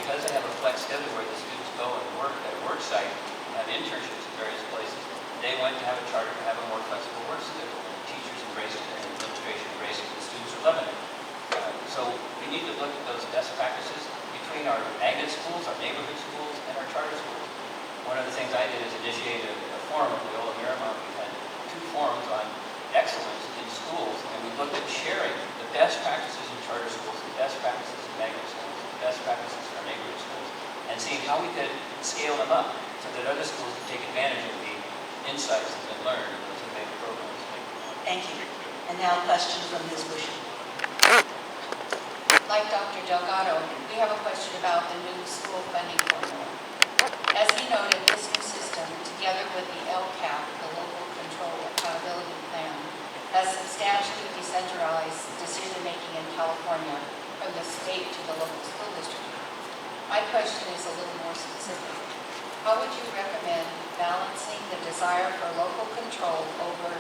because they have a flex schedule where the students go and work at a work site and have internships in various places, they went to have a charter to have a more flexible work schedule. And teachers embraced it, and administration embraced it, and the students are loving it. So we need to look at those best practices between our magnet schools, our neighborhood schools, and our charter schools. One of the things I did is initiate a forum at Loyola Marymount. We had 2 forums on excellence in schools, and we looked at sharing the best practices in charter schools, the best practices in magnet schools, the best practices in our neighborhood schools, and seeing how we could scale them up so that other schools could take advantage of the insights that have been learned in those innovative programs. Thank you. And now a question from Ms. Bushy. Like Dr. Delgado, we have a question about the new school funding formula. As he noted, this new system, together with the LCAP, the Local Control Accountability Plan, has substantially decentralized decision-making in California from the state to the local school district. My question is a little more specific. How would you recommend balancing the desire for local control over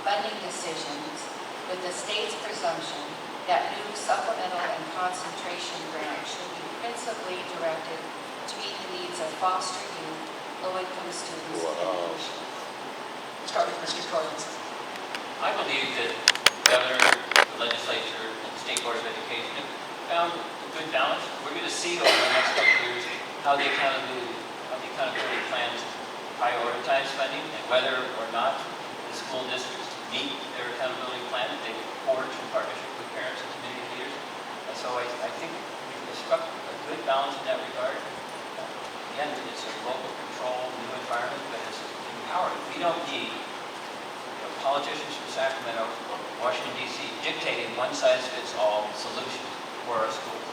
funding decisions with the state's presumption that new supplemental and concentration grants should be principally directed to meet the needs of foster youth, low-income students, and youth? Start with Mr. Torlakson. I believe that the governor, the legislature, and the State Board of Education have found a good balance. We're going to see over the next couple of years how the accountability plans prioritize funding and whether or not the school districts meet their accountability plan that they forge in partnership with parents and community leaders. So I think we've struck a good balance in that regard. Again, it's a local control, new environment, but it's empowering. We don't need politicians from Sacramento or Washington, D.C. dictating one-size-fits-all solutions for our schools.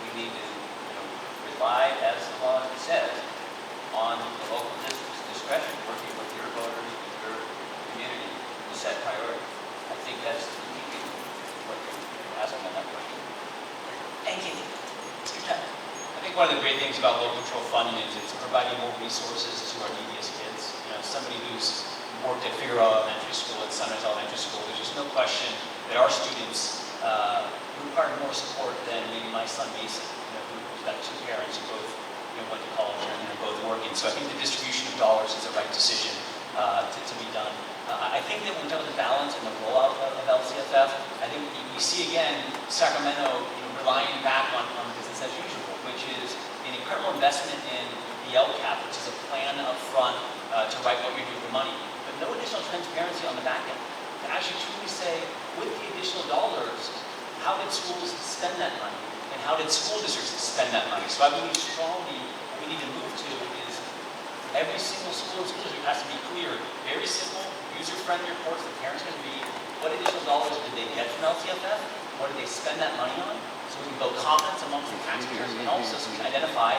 We need to rely, as the law says, on the local district's discretion, working with your voters, your community, to set priorities. I think that's the key to what you're asking on that question. Thank you. Mr. Tuck. I think one of the great things about local control funding is it's providing more resources to our neediest kids. Somebody who's worked at Figueroa Elementary School, at Sunrise Elementary School, there's just no question that our students require more support than maybe my son Mason, who's got 2 parents who both went to college and are both working. So I think the distribution of dollars is the right decision to be done. I think that when we're done with the balance and the rollout of LCFF, I think we see again Sacramento relying back on business as usual, which is an incredible investment in the LCAP, which is a plan up front to write what we do with the money, but no additional transparency on the back end. To actually truly say, with the additional dollars, how did schools spend that money? And how did school districts spend that money? So I believe strongly what we need to move to is every single school district has to be clear, very simple, user-friendly reports that parents can read. What additional dollars did they get from LCFF? What did they spend that money on? So we can build confidence amongst the taxpayers and also so we can identify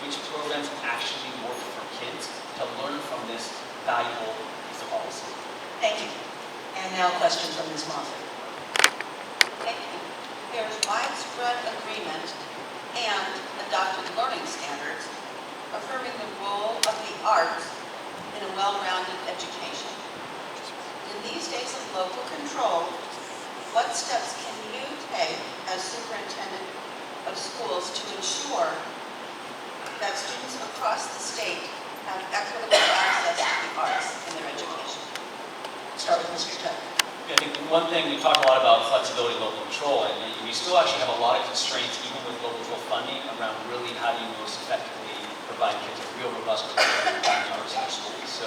which programs actually work for kids to learn from this valuable piece of policy. Thank you. And now a question from Ms. Moffett. Thank you. There's widespread agreement and adopted learning standards affirming the role of the arts in a well-rounded education. In these days of local control, what steps can you take as superintendent of schools to ensure that students across the state have equitable access to the arts in their education? Start with Mr. Tuck. I think one thing, we talk a lot about flexibility and local control, and we still actually have a lot of constraints, even with local control funding, around really how do you most effectively provide kids a real robust curriculum in the arts in their schools. So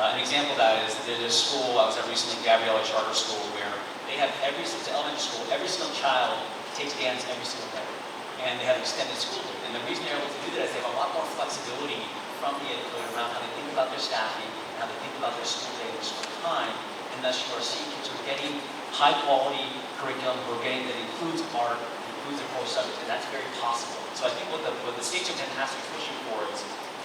an example of that is there's a school I was at recently, Gabriella Charter School, where they have it's an elementary school, every single child takes dance every single day. And they have an extended school day. And the reason they're able to do that is they have a lot more flexibility from the ed code around how they think about their staffing, and how they think about their school day and their school time. And thus you are seeing kids who are getting high quality curriculum, who are getting that includes art, includes their core subjects, and that's very possible. So I think what the state superintendent has to be pushing for is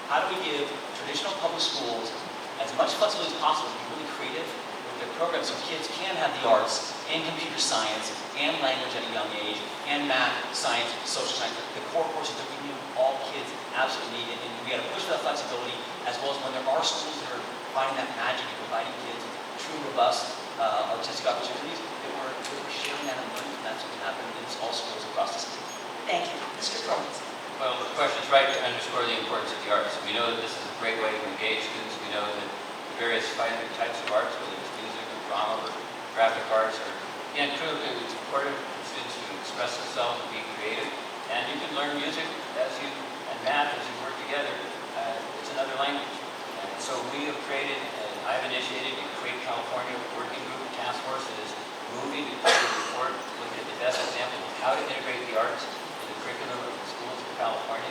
how do we give traditional public schools as much flexibility as possible to be really creative with their programs so kids can have the arts and computer science and language at a young age and math, science, social science, the core courses that we knew all kids absolutely need. And we got to push for that flexibility as well as when there are schools that are finding that magic and providing kids true, robust artistic opportunities, that we're sharing that and learning from that so it can happen in all schools across the state. Thank you. Mr. Torlakson. Well, the question right to underscore the importance of the arts. We know that this is a great way to engage students. We know that various types of arts, whether it's music or drama or graphic arts, are, again, critically important for students to express themselves and be creative. And you can learn music and math as you work together. It's another language. And so we have created, and I've initiated a Create California working group task force that is moving to create a report looking at the best example of how to integrate the arts in the curriculum of the schools of California.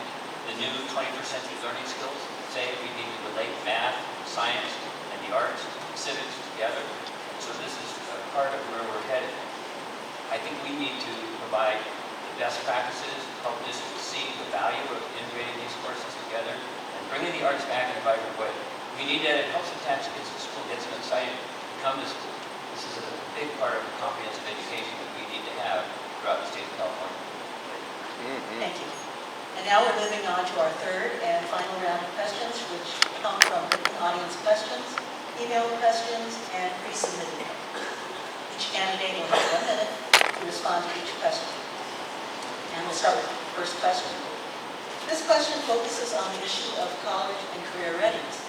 The new 21st century learning skills say we need to relate math, science, and the arts, civics together. And so this is a part of where we're headed. I think we need to provide the best practices, help districts see the value of integrating these courses together, and bringing the arts back in a vibrant way. We need that. It helps attach kids to school, gets them excited to come to school. This is a big part of the comprehensive education that we need to have throughout the state of California. Thank you. And now we're moving on to our third and final round of questions, which come from written audience questions, email questions, and pre-submitted. Each candidate will have 1 minute to respond to each question. And we'll start with the first question. This question focuses on the issue of college and career readiness.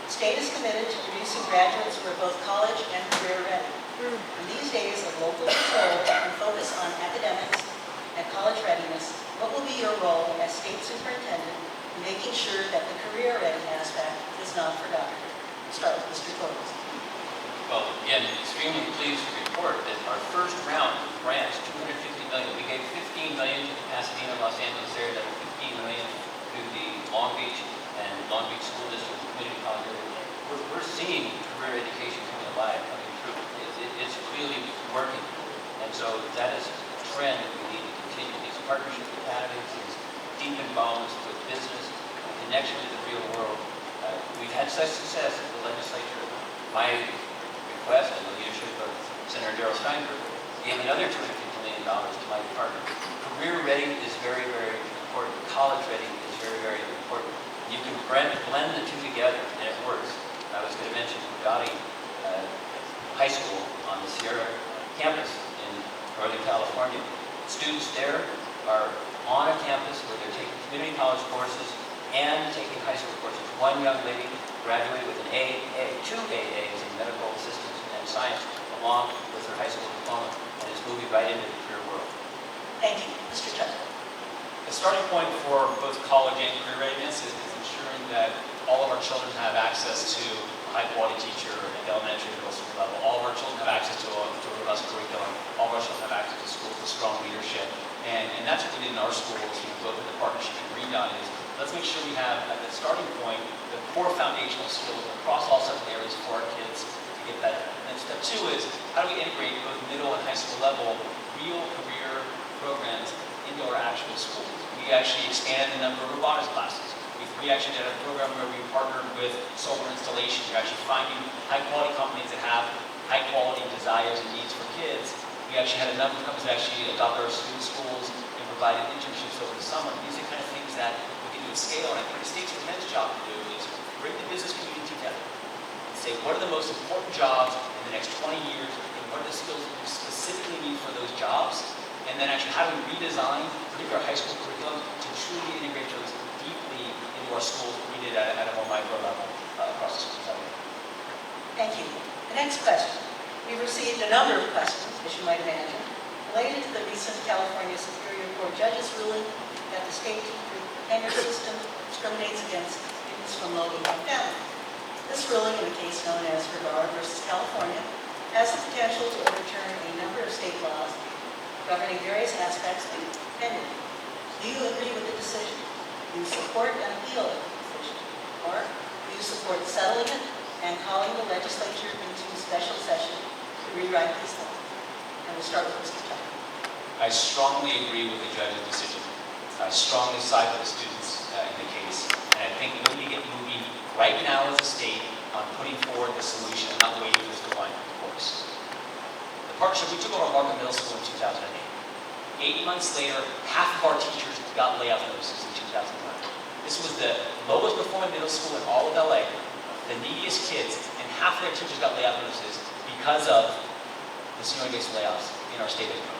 The state is committed to producing graduates who are both college and career ready. In these days of local control and focus on academics and college readiness, what will be your role as state superintendent in making sure that the career ready aspect is not forgotten? We'll start with Mr. Torlakson. Well, again, extremely pleased to report that our first round of grants, $250 million, we gave $15 million to the Pasadena, Los Angeles area, another $15 million to the Long Beach and Long Beach School District and Community College area. We're seeing career education coming alive, coming through. It's really working. And so that is a trend that we need to continue. These partnership academies, these deep involvements with business, connection to the real world. We've had such success at the legislature. My request and the leadership of Senator Darrell Steinberg gave another $250 million to my department. Career ready is very, very important. College ready is very, very important. You can blend the two together and it works. I was going to mention Bugatti High School on the Sierra campus in Northern California. Students there are on a campus where they're taking community college courses and taking high school courses. One young lady graduated with an two AAs in medical assistance and science, along with her high school diploma, and is moving right into the career world. Thank you. Mr. Tuck. The starting point for both college and career readiness is ensuring that all of our children have access to a high-quality teacher at the elementary and middle school level. All of our children have access to a robust curriculum. All of our children have access to schools with strong leadership. And that's what we did in our schools, both in the partnership and Green Dot, is let's make sure we have, at the starting point, the core foundational skills across all subject areas for our kids to get better. And then step 2 is, how do we integrate both middle and high school level real career programs into our actual schools? We actually expanded the number of robotics classes. We actually did a program where we partnered with solar installation. We're actually finding high-quality companies that have high-quality desires and needs for kids. We actually had a number of companies that actually adopted our student schools and provided internships over the summer. These are kind of things that we can do at scale, and I think the state's tremendous job to do is bring the business community together and say, what are the most important jobs in the next 20 years, and what are the skills that we specifically need for those jobs, and then actually how do we redesign, particularly our high school curriculum, to truly integrate those deeply into our schools. We did at a more micro level across the schools. Thank you. The next question. We've received a number of questions, as you might imagine, related to the recent California Superior Court judge's ruling that the state tenure system discriminates against students from low-income families. This ruling, in a case known as Vergara versus California, has the potential to overturn a number of state laws governing various aspects of tenure. Do you agree with the decision? Do you support an appeal of the decision? Or do you support settling it and calling the legislature into special session to rewrite these laws? And we'll start with Mr. Tuck. I strongly agree with the judge's decision. I strongly side with the students in the case. And I think we need to get moving right now as a state on putting forward the solution and not waiting for this to wind up the course. The partnership, we took over Markham Middle School in 2008. 8 months later, half of our teachers got layoff notices in 2011. This was the lowest performing middle school in all of LA, the neediest kids, and half of their teachers got layoff notices because of the seniority-based layoffs in our state of program.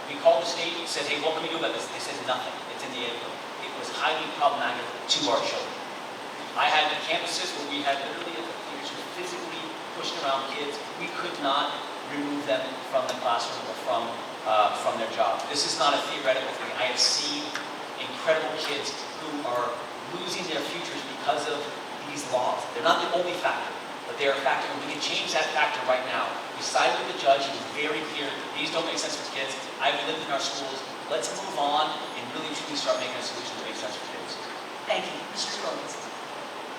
We called the state and said, hey, what can we do about this? They said nothing. It's in the ed code. It was highly problematic to our children. I had campuses where we had literally teachers who physically pushed around kids. We could not remove them from the classroom or from their job. This is not a theoretical thing. I have seen incredible kids who are losing their futures because of these laws. They're not the only factor, but they are a factor, and we can change that factor right now. We sided with the judge. He was very clear. These don't make sense for kids. I've lived in our schools. Let's move on and really truly start making a solution that makes sense for kids. Thank you. Mr. Torlakson.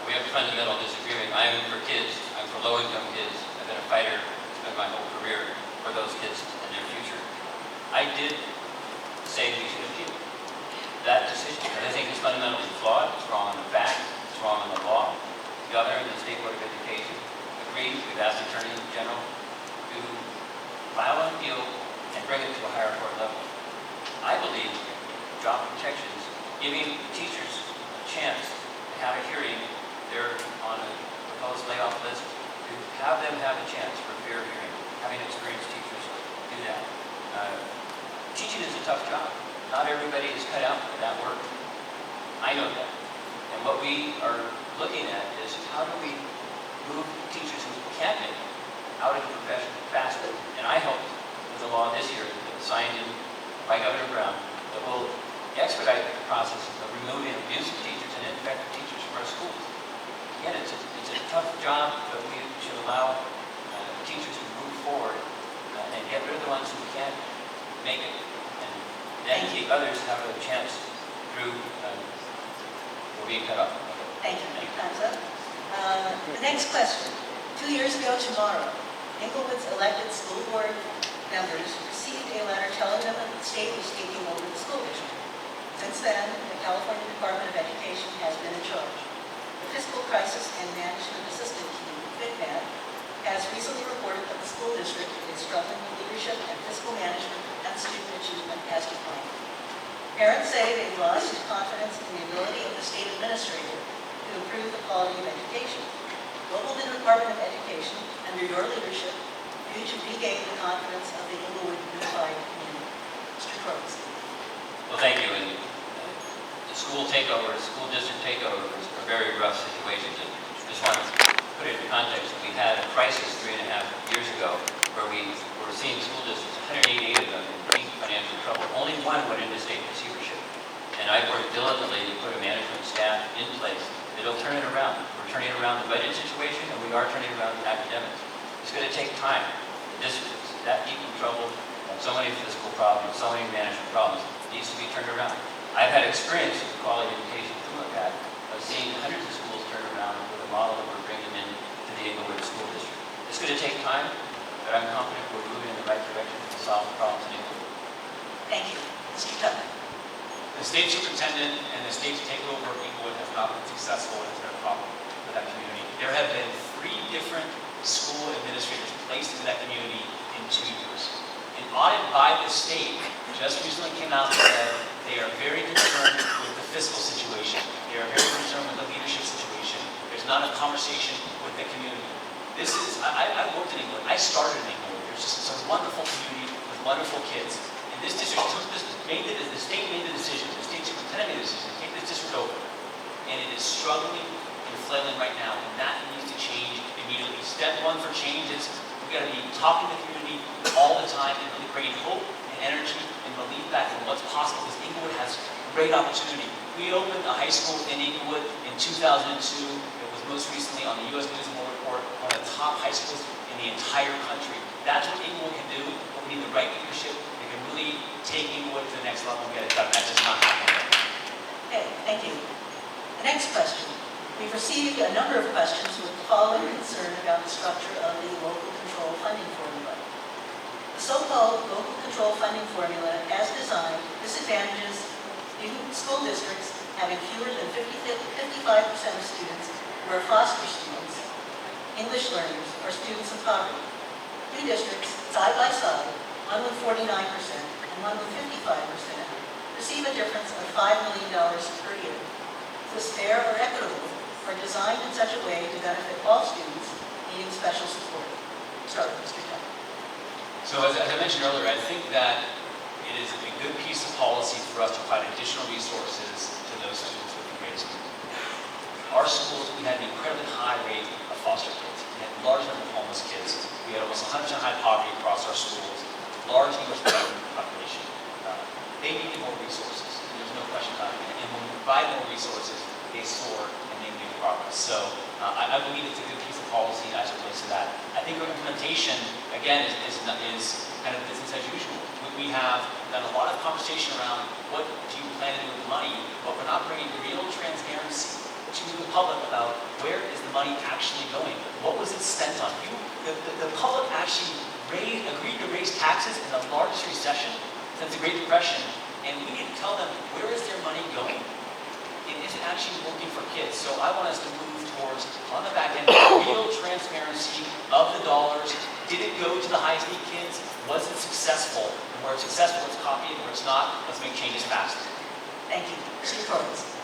We have a fundamental disagreement. I am for kids. I'm for low-income kids. I've been a fighter. Spent my whole career for those kids and their future. I did say we should appeal that decision, because I think it's fundamentally flawed. It's wrong on the facts. It's wrong on the law. The governor and the State Board of Education agreed. We've asked the Attorney General to file an appeal and bring it to a higher court level. I believe job protections, giving teachers a chance to have a hearing, they're on a proposed layoff list, to have them have a chance for a fair hearing. Having experienced teachers do that. Teaching is a tough job. Not everybody is cut out for that work. I know that. And what we are looking at is how do we move teachers who can't make it out of the profession faster. And I hope with the law this year that was signed in by Governor Brown that will expedite the process of removing abusive teachers and ineffective teachers from our schools. Again, it's a tough job, but we should allow teachers to move forward and get rid of the ones who can't make it, and then keep others have a chance through being cut off. Thank you. Time's up. The next question. 2 years ago tomorrow, Inglewood's elected school board members received a letter telling them that the state was taking over the school district. Since then, the California Department of Education has been in charge. The Fiscal Crisis and Management Assistance Team, FICMAT, has recently reported that the school district is struggling with leadership and fiscal management and student achievement has declined. Parents say they've lost confidence in the ability of the state administrator to improve the quality of education. What will the Department of Education, under your leadership, do to regain the confidence of the Inglewood Unified Community? Mr. Torlakson. Well, thank you. And the school takeovers, school district takeovers are very rough situations. And just want to put it in context. We had a crisis 3.5 years ago where we were seeing school districts, 188 of them, in deep financial trouble. Only one went into state receivership. And I worked diligently to put a management staff in place that'll turn it around. We're turning around the budget situation, and we are turning around the academics. It's going to take time. The district is that deep in trouble, so many fiscal problems, so many management problems. It needs to be turned around. I've had experience with the quality education tool I've had of seeing hundreds of schools turn around with a model that we're bringing in to the Inglewood School District. It's going to take time, but I'm confident we're moving in the right direction to solve the problems in Inglewood. Thank you. Mr. Tuck. The state superintendent and the state's takeover of Inglewood has not been successful, and it's been a problem for that community. There have been 3 different school administrators placed into that community in 2 years. An audit by the state just recently came out and said they are very concerned with the fiscal situation. They are very concerned with the leadership situation. There's not a conversation with the community. This is, I worked in Inglewood. I started in Inglewood. It's a wonderful community with wonderful kids. And this district, the state made the decision, the state superintendent made the decision to take this district over. And it is struggling and flailing right now, and that needs to change immediately. Step 1 for change is we've got to be talking to the community all the time and really bringing hope and energy and belief back in what's possible, because Inglewood has great opportunity. We opened a high school in Inglewood in 2002. It was most recently on the U.S. News and World Report, one of the top high schools in the entire country. That's what Inglewood can do, but we need the right leadership that can really take Inglewood to the next level and get it done. That's just not happening. Okay, thank you. The next question. We've received a number of questions with the following concern about the structure of the local control funding formula. The so-called local control funding formula, as designed, disadvantages school districts having fewer than 55% of students who are foster students, English learners, or students of poverty. 2 districts, side by side, one with 49% and one with 55%, receive a difference of $5 million per year. Was fair or equitable, or designed in such a way to benefit all students needing special support? Start with Mr. Tuck. So as I mentioned earlier, I think that it is a good piece of policy for us to provide additional resources to those students. our schools, we had an incredibly high rate of foster kids. We had a large number of homeless kids. We had almost 100% high poverty across our schools, large English population. They needed more resources. There's no question about it. And when we provide more resources, they soar and they make progress. So I believe it's a good piece of policy as it relates to that. I think our implementation, again, is kind of business as usual. We have done a lot of conversation around what do you plan to do with the money, but we're not bringing real transparency to the public about where is the money actually going. What was it spent on? The public actually agreed to raise taxes in the largest recession since the Great Depression, and we need to tell them where is their money going. It isn't actually working for kids. So I want us to move towards, on the back end, real transparency of the dollars. Did it go to the highest need kids? Was it successful? And where it's successful, let's copy it. Where it's not, let's make changes fast. Thank you. Mr. Torlakson.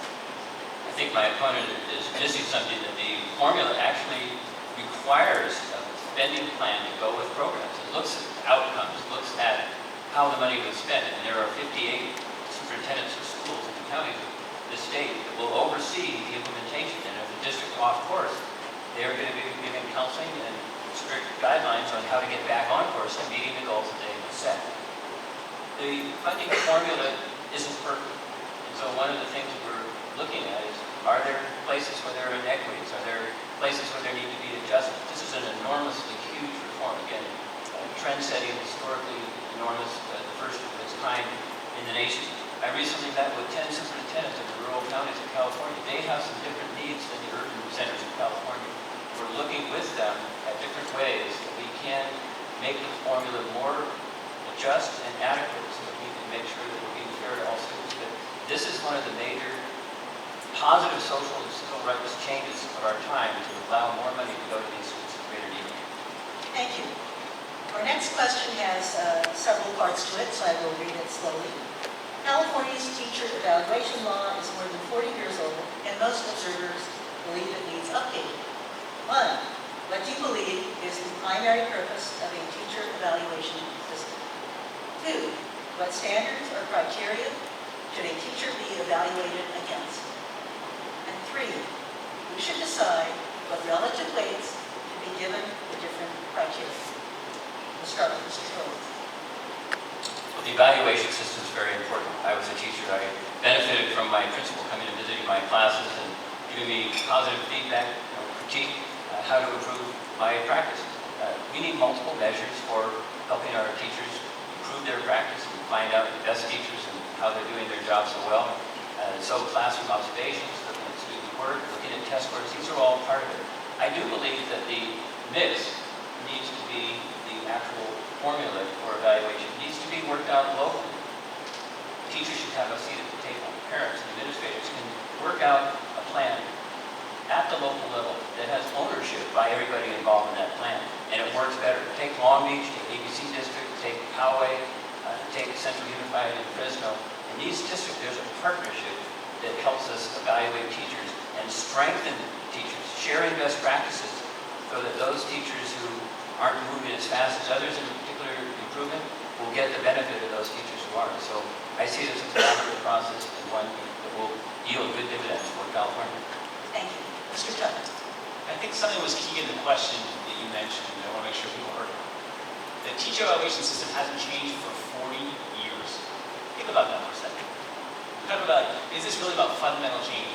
I think my opponent is missing something, that the formula actually requires a spending plan to go with programs. It looks at outcomes, looks at how the money was spent. And there are 58 superintendents of schools in the counties of the state that will oversee the implementation. And if the district is off course, they're going to be giving counseling and strict guidelines on how to get back on course and meeting the goals that they have set. The funding formula isn't perfect. And so one of the things that we're looking at is, are there places where there are inequities? Are there places where there need to be adjustments? This is an enormously huge reform. Again, trend-setting, historically enormous, the first of its kind in the nation. I recently met with 10 superintendents of the rural counties of California. They have some different needs than the urban centers of California. We're looking with them at different ways that we can make the formula more just and adequate so that we can make sure that we're being fair to all students. But this is one of the major positive social and civil rights changes of our time, to allow more money to go to these students of greater need. Thank you. Our next question has several parts to it, so I will read it slowly. California's teacher evaluation law is more than 40 years old, and most observers believe it needs updating. 1. What do you believe is the primary purpose of a teacher evaluation system? 2. What standards or criteria should a teacher be evaluated against? And 3. Who should decide what relative weights should be given the different criteria? We'll start with Mr. Torlakson. Well, the evaluation system is very important. I was a teacher. I benefited from my principal coming and visiting my classes and giving me positive feedback, critique, how to improve my practice. We need multiple measures for helping our teachers improve their practice and find out the best teachers and how they're doing their job so well. So classroom observations, looking at student work, looking at test scores, these are all part of it. I do believe that the mix needs to be the actual formula for evaluation. It needs to be worked out locally. Teachers should have a seat at the table. Parents and administrators can work out a plan at the local level that has ownership by everybody involved in that plan, and it works better. Take Long Beach, take ABC District, take Poway, take Central Unified in Fresno. In these districts, there's a partnership that helps us evaluate teachers and strengthen teachers, sharing best practices so that those teachers who aren't moving as fast as others in a particular improvement will get the benefit of those teachers who are. So I see this as a collaborative process and one that will yield good dividends for California. Thank you. Mr. Tuck. I think something was key in the question that you mentioned, and I want to make sure people heard it. The teacher evaluation system hasn't changed for 40 years. Think about that for a second. Talk about, is this really about fundamental change?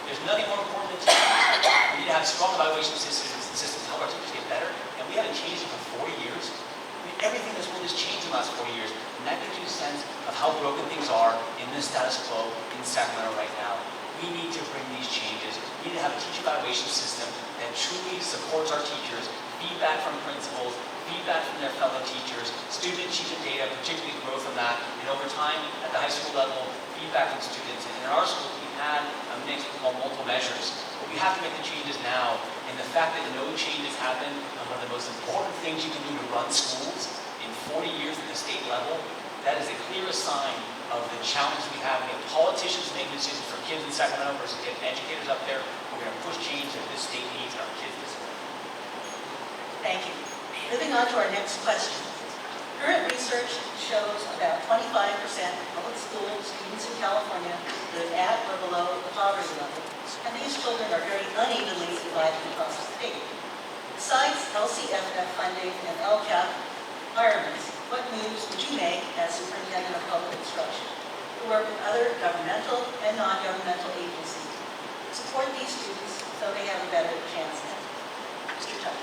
There's nothing more important than teachers. We need to have strong evaluation systems to help our teachers get better, and we haven't changed it for 40 years. I mean, everything in this world has changed in the last 40 years, and that gives you a sense of how broken things are in the status quo in Sacramento right now. We need to bring these changes. We need to have a teacher evaluation system that truly supports our teachers, feedback from principals, feedback from their fellow teachers, student achievement data, particularly growth from that, and over time at the high school level, feedback from students. And in our schools, we had a mix we call multiple measures. But we have to make the changes now, and the fact that no changes happen on one of the most important things you can do to run schools in 40 years at the state level, that is the clearest sign of the challenge we have. We have politicians making decisions for kids in Sacramento versus getting educators up there. We're going to push change that this state needs and our kids deserve. Thank you. Moving on to our next question. Current research shows about 25% of public school students in California live at or below the poverty level, and these children are very unevenly divided across the state. Besides LCFF funding and LCAP requirements, what moves would you make as superintendent of public instruction to work with other governmental and non-governmental agencies to support these students so they have a better chance at it? Mr. Tuck.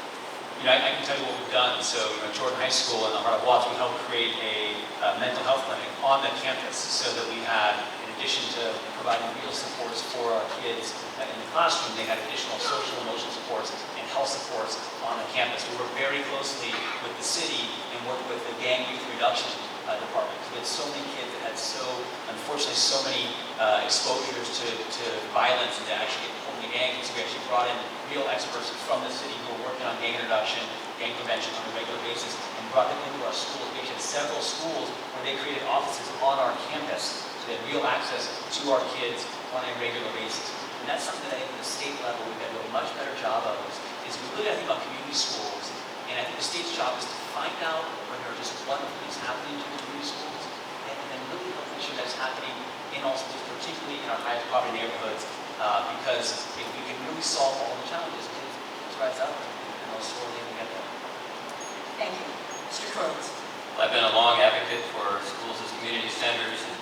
I can tell you what we've done. So, Jordan High School in the heart of Watts, we helped create a mental health clinic on the campus so that we had, in addition to providing real supports for our kids in the classroom, they had additional social and emotional supports and health supports on the campus. We work very closely with the city and work with the gang youth reduction department. We had so many kids that had unfortunately, so many exposures to violence and to actually get pulled into gangs. So we actually brought in real experts from the city who were working on gang reduction, gang prevention on a regular basis, and brought them into our schools. We actually had several schools where they created offices on our campus, so they had real access to our kids on a regular basis. And that's something that I think at the state level we've got to do a much better job of, is we really, I think, about community schools. And I think the state's job is to find out when there are just wonderful things happening in community schools, and then really help ensure that's happening in all schools, particularly in our highest poverty neighborhoods, because if we can really solve all the challenges, kids rise up and they'll slowly get there. Thank you. Mr. Torlakson. Well, I've been a long advocate for schools as community centers, and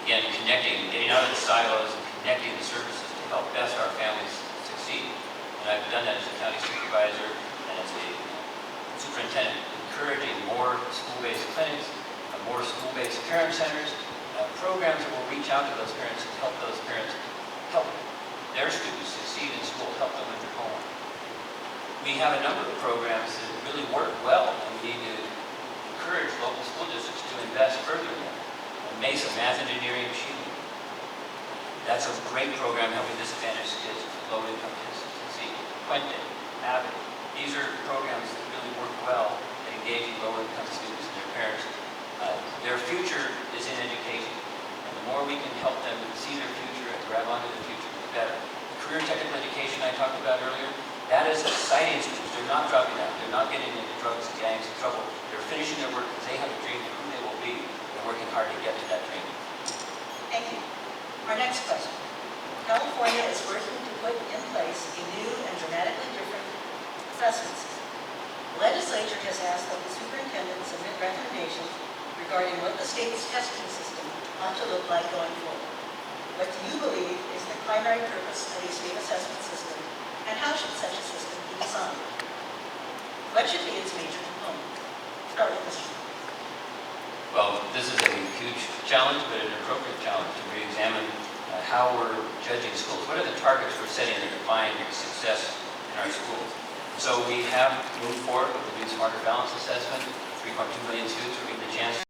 again, getting out of the silos and connecting the services to help best our families succeed. And I've done that as a county supervisor and as a superintendent, encouraging more school-based clinics, more school-based parent centers, programs that will reach out to those parents and help those parents help their students succeed in school, help them with their homework. We have a number of programs that really work well, and we need to encourage local school districts to invest further in them. Mesa, math, engineering, machinery. That's a great program helping disadvantaged kids with low-income kids succeed. Puente, Abbott. These are programs that really work well at engaging low-income students and their parents. Their future is in education, and the more we can help them see their future and grab onto the future, the better. The career technical education I talked about earlier, that is exciting students. They're not dropping out. They're not getting into drugs, gangs, and trouble. They're finishing their work because they have a dream of who they will be. They're working hard to get to that dream. Thank you. Our next question. California is working to put in place a new and dramatically different assessment system. The legislature has asked that the superintendent submit recommendations regarding what the state's testing system ought to look like going forward. What do you believe is the primary purpose of a state assessment system, and how should such a system be designed? What should be its major components? Start with Mr. Well, this is a huge challenge, but an appropriate challenge to re-examine how we're judging schools. What are the targets we're setting that define success in our schools? So we have moved forward with the new Smarter Balance Assessment. 3.2 million students are getting the chance